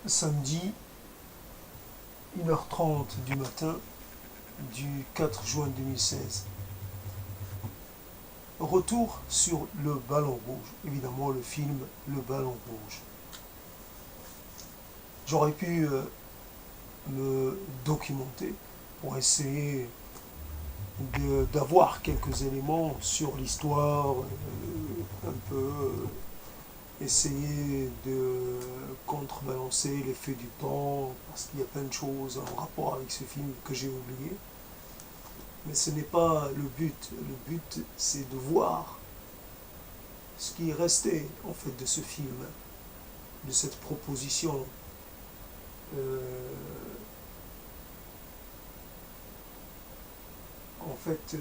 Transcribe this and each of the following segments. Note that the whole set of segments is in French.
Samedi, 1h30 du matin du 4 juin 2016. Retour sur Le Ballon Rouge, évidemment le film Le Ballon Rouge. J'aurais pu me documenter pour essayer d'avoir quelques éléments sur l'histoire, un peu essayer de contrebalancer l'effet du temps, parce qu'il y a plein de choses en rapport avec ce film que j'ai oublié. Mais ce n'est pas le but. Le but, c'est de voir ce qui est resté en fait de ce film, de cette proposition. En fait,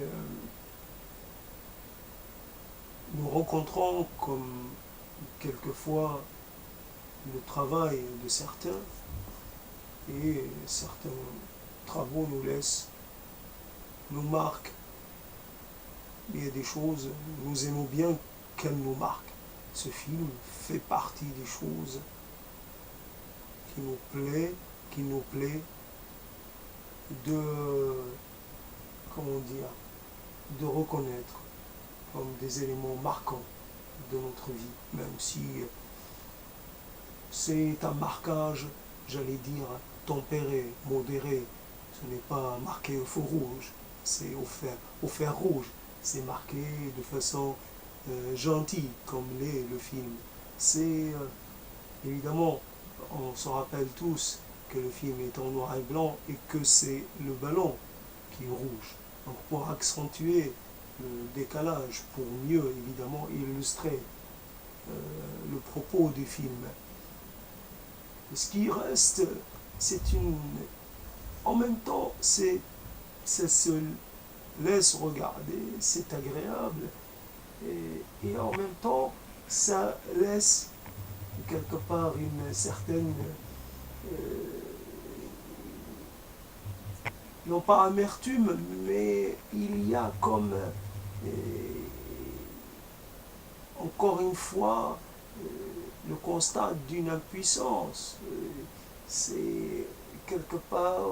nous rencontrons comme quelquefois le travail de certains, et certains travaux nous laissent, nous marquent. Il y a des choses, nous aimons bien qu'elles nous marquent. Ce film fait partie des choses qui nous plaît de, comment dire, de reconnaître comme des éléments marquants de notre vie, même si c'est un marquage, j'allais dire, tempéré, modéré. Ce n'est pas marqué au feu rouge, c'est au fer rouge. C'est marqué de façon gentille, comme l'est le film. C'est évidemment, on se rappelle tous que le film est en noir et blanc et que c'est le ballon qui est rouge. Donc pour accentuer le décalage, pour mieux évidemment illustrer le propos du film. Ce qui reste, c'est une... En même temps, ça se laisse regarder, c'est agréable, et en même temps, ça laisse quelque part une certaine, non pas amertume, mais il y a comme, encore une fois, le constat d'une impuissance. C'est quelque part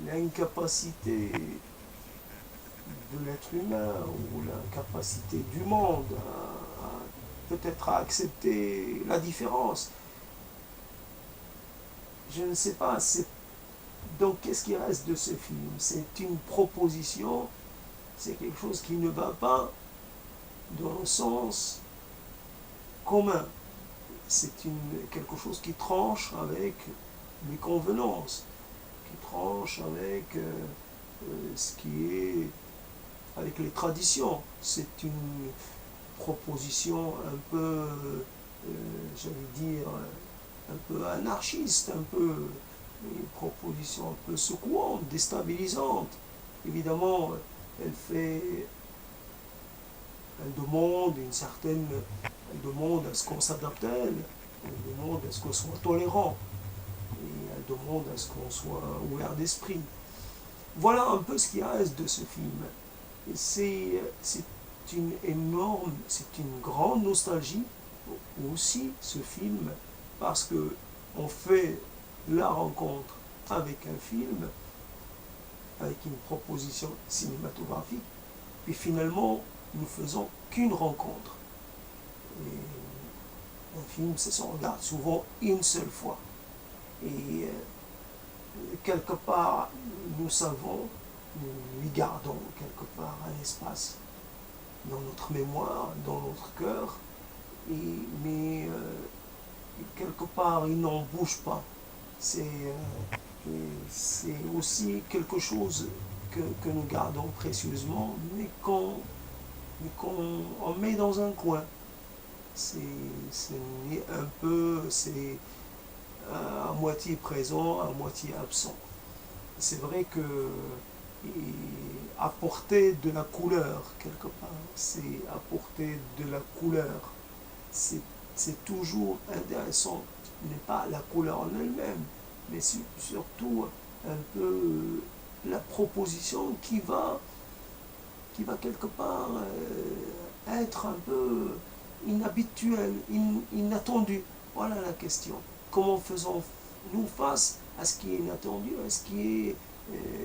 l'incapacité de l'être humain ou l'incapacité du monde peut-être à accepter la différence. Je ne sais pas. Donc qu'est-ce qui reste de ce film? C'est une proposition, c'est quelque chose qui ne va pas dans le sens commun. C'est quelque chose qui tranche avec les convenances, qui tranche avec ce qui est avec les traditions. C'est une proposition un peu, j'allais dire, un peu anarchiste, un peu une proposition un peu secouante, déstabilisante. Évidemment, elle demande une certaine, elle demande à ce qu'on s'adapte à elle, elle demande à ce qu'on soit tolérant, et elle demande à ce qu'on soit ouvert d'esprit. Voilà un peu ce qui reste de ce film. Et c'est une grande nostalgie aussi ce film, parce que on fait la rencontre avec un film, avec une proposition cinématographique, puis finalement nous faisons qu'une rencontre. Et un film, ça se regarde souvent une seule fois. Et quelque part, nous savons, nous lui gardons quelque part un espace dans notre mémoire, dans notre cœur, mais quelque part, il n'en bouge pas. C'est aussi quelque chose que nous gardons précieusement, mais qu'on met dans un coin. C'est un peu, c'est à moitié présent, à moitié absent. C'est vrai que apporter de la couleur quelque part, c'est apporter de la couleur. C'est toujours intéressant, n'est pas la couleur en elle-même, mais surtout un peu la proposition qui va quelque part être un peu inhabituelle, inattendue. Voilà la question. Comment nous fasse à ce qui est inattendu, à ce qui est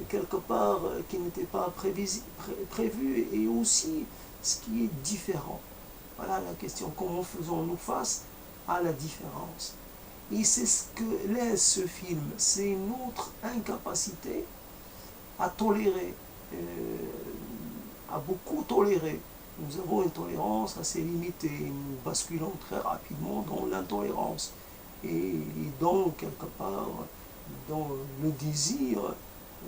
quelque part qui n'était pas prévu, et aussi ce qui est différent. Voilà la question, comment faisons-nous face à la différence? Et c'est ce que laisse ce film, c'est notre incapacité à tolérer, à beaucoup tolérer. Nous avons une tolérance assez limitée, nous basculons très rapidement dans l'intolérance. Et donc, quelque part, dans le désir de,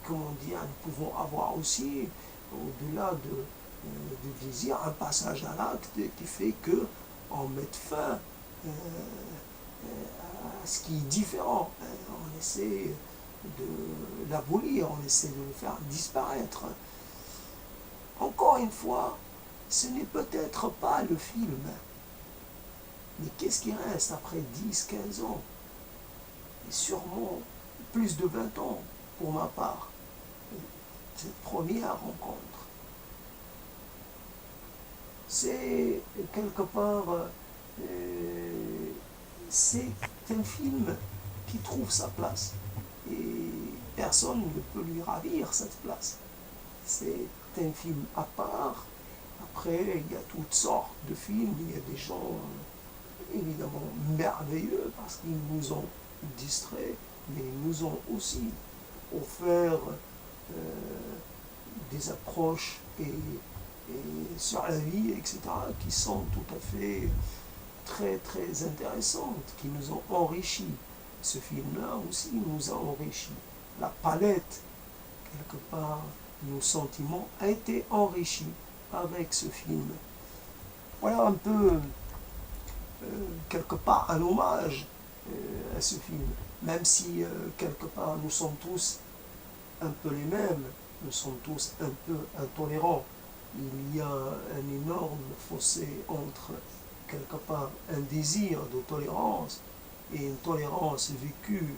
comment dire, nous pouvons avoir aussi, au-delà du désir, un passage à l'acte qui fait que on mette fin à ce qui est différent. On essaie de l'abolir, on essaie de le faire disparaître. Encore une fois, ce n'est peut-être pas le film, mais qu'est-ce qui reste après 10, 15 ans? Et sûrement plus de 20 ans pour ma part, cette première rencontre. C'est quelque part, c'est un film qui trouve sa place. Et personne ne peut lui ravir cette place. C'est un film à part. Après, il y a toutes sortes de films, il y a des gens évidemment merveilleux parce qu'ils nous ont distraits, mais ils nous ont aussi offert des approches et sur la vie, etc., qui sont tout à fait très très intéressantes, qui nous ont enrichis. Ce film-là aussi nous a enrichis. La palette, quelque part, nos sentiments a été enrichie avec ce film. Voilà un peu, quelque part, un hommage à ce film. Même si, quelque part, nous sommes tous un peu les mêmes, nous sommes tous un peu intolérants. Il y a un énorme fossé entre, quelque part, un désir de tolérance et une tolérance vécue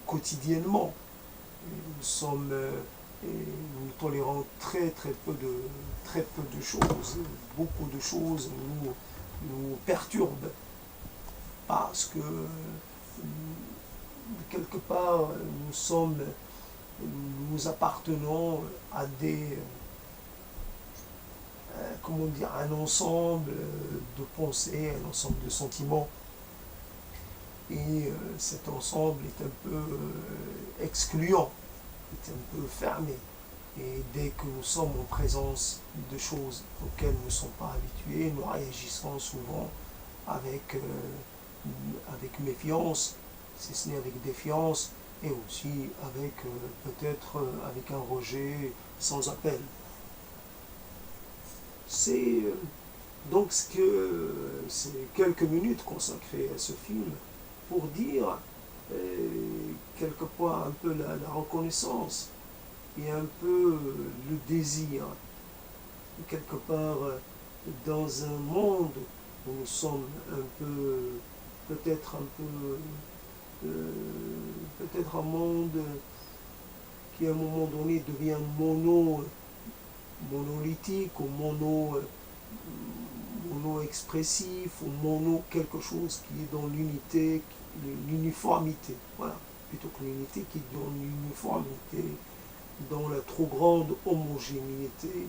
quotidiennement. Nous tolérons très peu de choses. Beaucoup de choses nous perturbent parce que quelque part nous appartenons à un ensemble de pensées, un ensemble de sentiments. Et cet ensemble est un peu excluant, est un peu fermé. Et dès que nous sommes en présence de choses auxquelles nous ne sommes pas habitués, nous réagissons souvent avec méfiance, si ce n'est avec défiance, et aussi avec peut-être avec un rejet sans appel. C'est donc c'est quelques minutes consacrées à ce film pour dire quelque part un peu la reconnaissance et un peu le désir, quelque part dans un monde où nous sommes un peu, peut-être un monde qui à un moment donné devient monolithique ou mono-expressif ou mono quelque chose qui est dans l'unité, l'uniformité, voilà, plutôt que l'unité qui est dans l'uniformité, dans la trop grande homogénéité,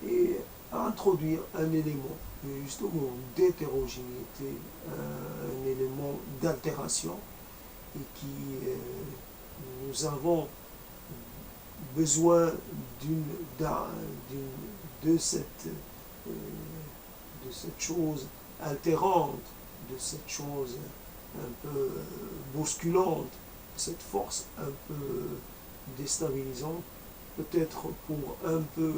et introduire un élément justement d'hétérogénéité, un élément d'altération, et qui nous avons besoin de cette chose altérante, de cette chose un peu bousculante, cette force un peu déstabilisante, peut-être pour un peu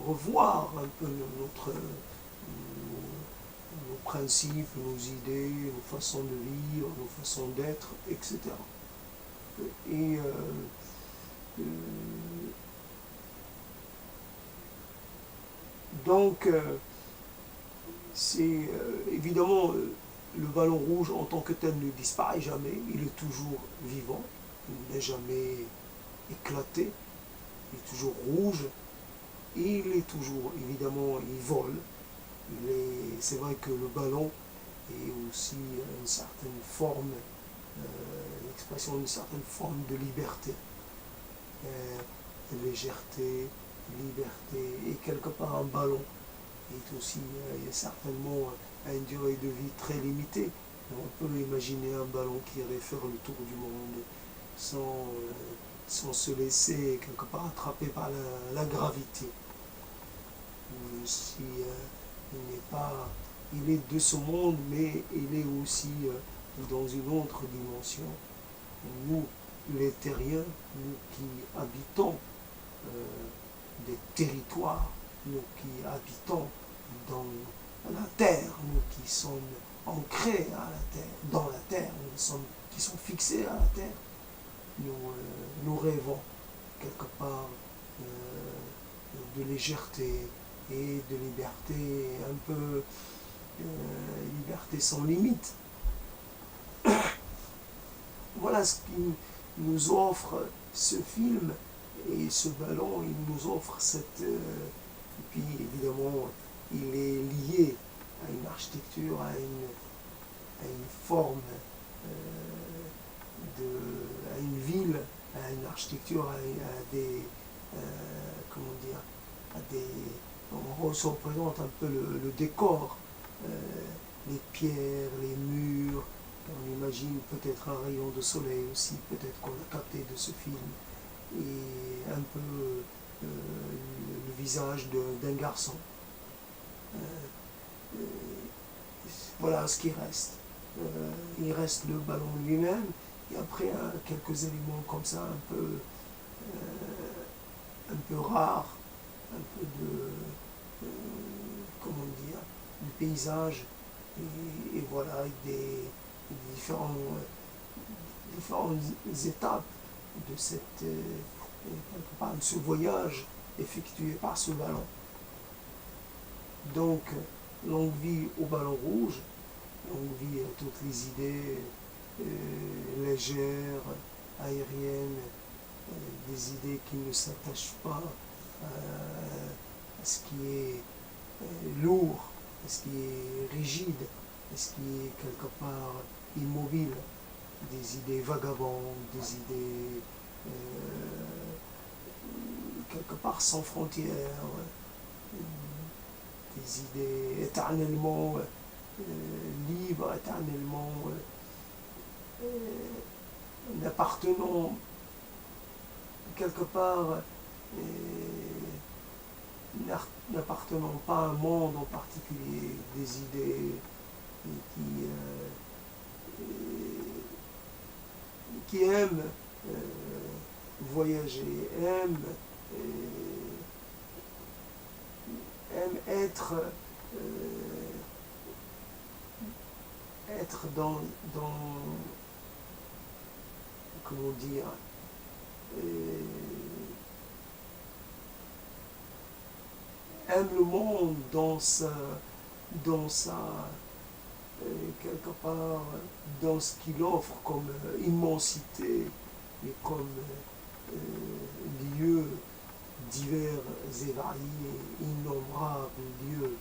revoir un peu nos principes, nos idées, nos façons de vivre, nos façons d'être, etc. Et donc, c'est évidemment le ballon rouge en tant que tel ne disparaît jamais, il est toujours vivant, il n'est jamais éclaté, il est toujours rouge, et il est toujours, évidemment, il vole, C'est vrai que le ballon est aussi une certaine forme, l'expression d'une certaine forme de liberté, légèreté, liberté, et quelque part un ballon est aussi certainement à une durée de vie très limitée. On peut imaginer un ballon qui irait faire le tour du monde sans se laisser quelque part attraper par la gravité. Si, il est de ce monde, mais il est aussi dans une autre dimension. Nous, les terriens, nous qui habitons des territoires, nous qui habitons dans la terre, nous qui sommes ancrés à la terre, dans la terre, qui sont fixés à la terre, nous rêvons quelque part de légèreté et de liberté, un peu liberté sans limite. Voilà ce qui nous offre ce film, et ce ballon, il nous offre cette... et puis évidemment, il est lié à une architecture, à une forme, à une ville, à une architecture, à des... comment dire, à des... On représente un peu le décor, les pierres, les murs. On imagine peut-être un rayon de soleil aussi, peut-être qu'on a capté de ce film, et un peu le visage d'un garçon. Voilà ce qui reste. Il reste le ballon lui-même, et après quelques éléments comme ça, un peu rares, un peu comment dire, du paysage, et voilà, avec des différentes étapes de de ce voyage effectué par ce ballon. Donc, longue vie au ballon rouge, longue vie à toutes les idées légères, aériennes, des idées qui ne s'attachent pas à ce qui est lourd, à ce qui est rigide, à ce qui est quelque part immobile, des idées vagabondes, des idées quelque part sans frontières, des idées éternellement libres, éternellement n'appartenant quelque part, n'appartenant pas à un monde en particulier, des idées qui aiment voyager, aiment être dans comment dire, aime le monde dans sa quelque part, dans ce qu'il offre comme immensité et comme lieux divers et variés, innombrables lieux,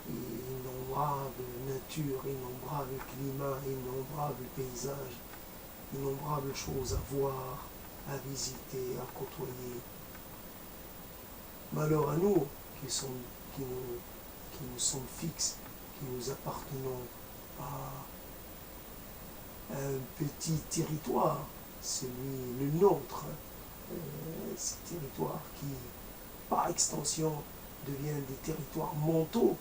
innombrables natures, innombrables climats, innombrables paysages, innombrables choses à voir, à visiter, à côtoyer. Malheur à nous qui nous sommes fixes, qui nous appartenons à un petit territoire, le nôtre, ce territoire qui, par extension, devient des territoires mentaux,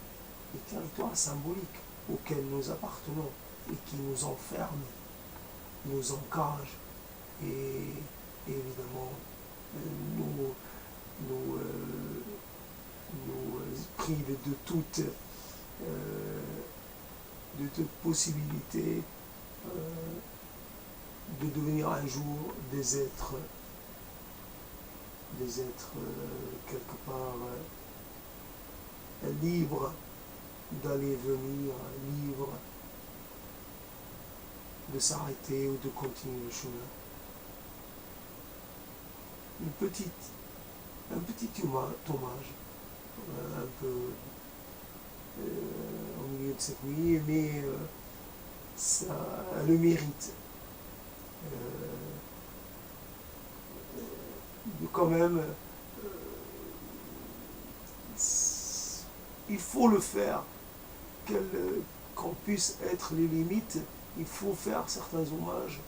des territoires symboliques auxquels nous appartenons et qui nous enferment, nous encagent, et évidemment nous privent de toute possibilité de devenir un jour des êtres quelque part libres d'aller venir, libres de s'arrêter ou de continuer le chemin. Un petit hommage, un peu au milieu de cette nuit, mais ça le mérite. Quand même, il faut le faire, qu'on puisse être les limites, il faut faire certains hommages.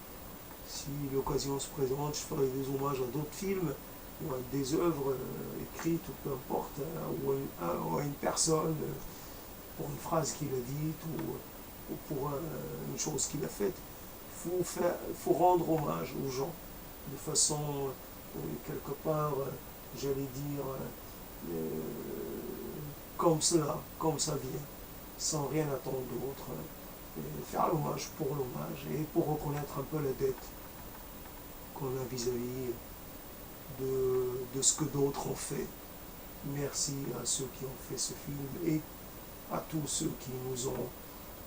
Si l'occasion se présente, je ferai des hommages à d'autres films, ou à des œuvres écrites, ou peu importe, ou à une personne pour une phrase qu'il a dite, ou pour une chose qu'il a faite. Il faut rendre hommage aux gens, de façon, quelque part, j'allais dire, comme cela, comme ça vient, sans rien attendre d'autre. Faire l'hommage pour l'hommage et pour reconnaître un peu la dette qu'on a vis-à-vis de ce que d'autres ont fait. Merci à ceux qui ont fait ce film et à tous ceux qui nous ont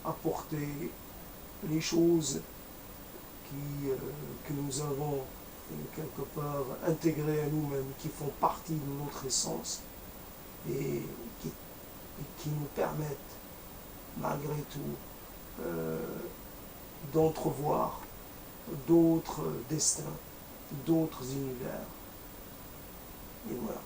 apporté les choses que nous avons quelque part intégrées à nous-mêmes, qui font partie de notre essence et qui nous permettent malgré tout d'entrevoir d'autres destins, d'autres univers. Et voilà.